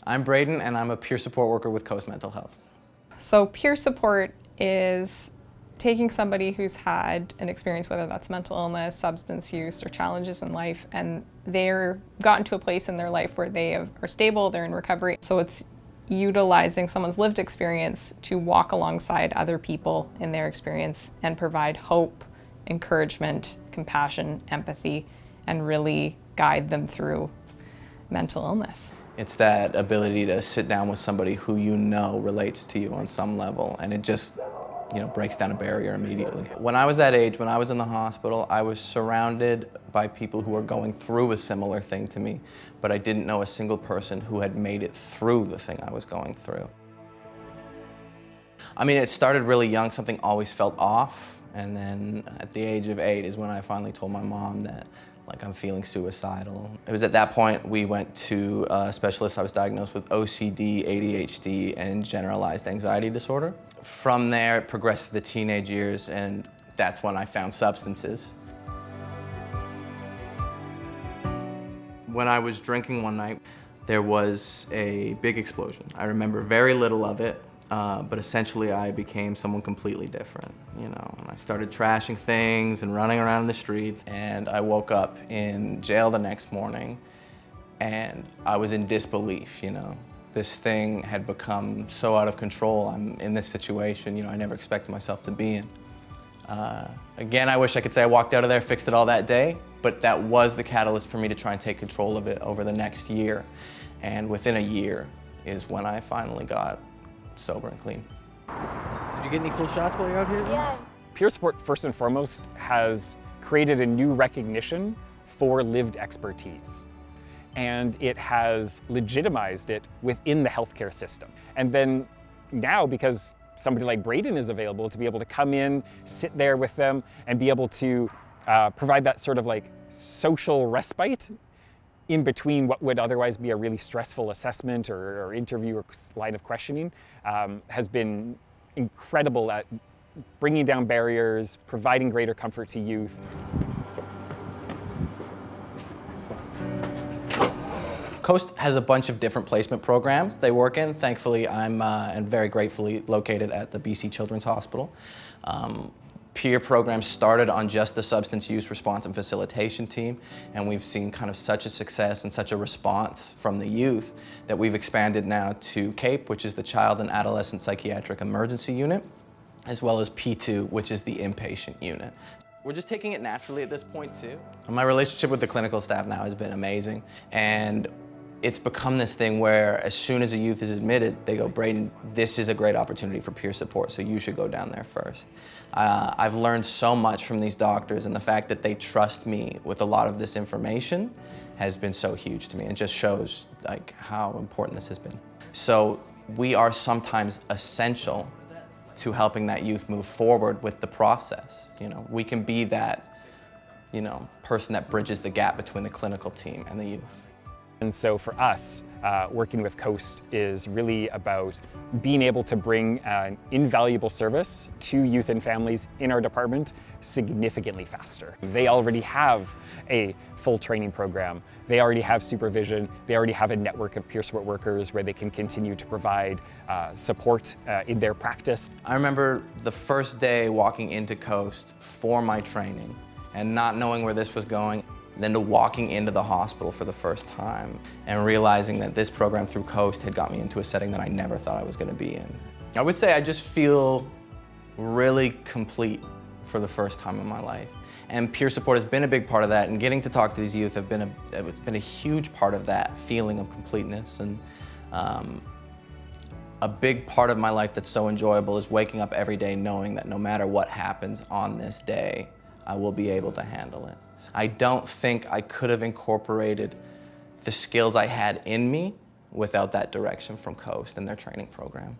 I'm Braeden, and I'm a peer support worker with Coast Mental Health. So peer support is taking somebody who's had an experience, whether that's mental illness, substance use, or challenges in life, and they're gotten to a place in their life where they are stable, they're in recovery. So it's utilizing someone's lived experience to walk alongside other people in their experience and provide hope, encouragement, compassion, empathy, and really guide them through mental illness. It's that ability to sit down with somebody who you know relates to you on some level, and it just breaks down a barrier immediately. When I was that age, when I was in the hospital, I was surrounded by people who were going through a similar thing to me, but I didn't know a single person who had made it through the thing I was going through. I mean, it started really young, something always felt off, and then at the age of 8 is when I finally told my mom that I'm feeling suicidal. It was at that point we went to a specialist. I was diagnosed with OCD, ADHD, and generalized anxiety disorder. From there, it progressed to the teenage years, and that's when I found substances. When I was drinking one night, there was a big explosion. I remember very little of it, but essentially I became someone completely different, and I started trashing things and running around in the streets, and I woke up in jail the next morning, and I was in disbelief, This thing had become so out of control. I'm in this situation, I never expected myself to be in. Again, I wish I could say I walked out of there, fixed it all that day, but that was the catalyst for me to try and take control of it over the next year. And within a year is when I finally got sober and clean. Did you get any cool shots while you're out here? Yeah. Peer support, first and foremost, has created a new recognition for lived expertise. And it has legitimized it within the healthcare system. And then now, because somebody like Braeden is available to be able to come in, sit there with them, and be able to provide that sort of social respite in between what would otherwise be a really stressful assessment or interview or line of questioning, has been incredible at bringing down barriers, providing greater comfort to youth. Coast has a bunch of different placement programs they work in. Thankfully, I'm and very gratefully located at the BC Children's Hospital. Peer programs started on just the substance use response and facilitation team, and we've seen kind of such a success and such a response from the youth that we've expanded now to CAPE, which is the Child and Adolescent Psychiatric Emergency Unit, as well as P2, which is the inpatient unit. We're just taking it naturally at this point too. My relationship with the clinical staff now has been amazing, and it's become this thing where as soon as a youth is admitted, they go, Braeden, this is a great opportunity for peer support, so you should go down there first. I've learned so much from these doctors, and the fact that they trust me with a lot of this information has been so huge to me. It just shows how important this has been. So we are sometimes essential to helping that youth move forward with the process. We can be that, person that bridges the gap between the clinical team and the youth. And so for us, working with Coast is really about being able to bring an invaluable service to youth and families in our department significantly faster. They already have a full training program. They already have supervision. They already have a network of peer support workers where they can continue to provide support in their practice. I remember the first day walking into Coast for my training and not knowing where this was going, then to walking into the hospital for the first time and realizing that this program through Coast had got me into a setting that I never thought I was going to be in. I would say I just feel really complete for the first time in my life. And peer support has been a big part of that, and getting to talk to these youth it's been a huge part of that feeling of completeness. And a big part of my life that's so enjoyable is waking up every day knowing that no matter what happens on this day, I will be able to handle it. I don't think I could have incorporated the skills I had in me without that direction from Coast and their training program.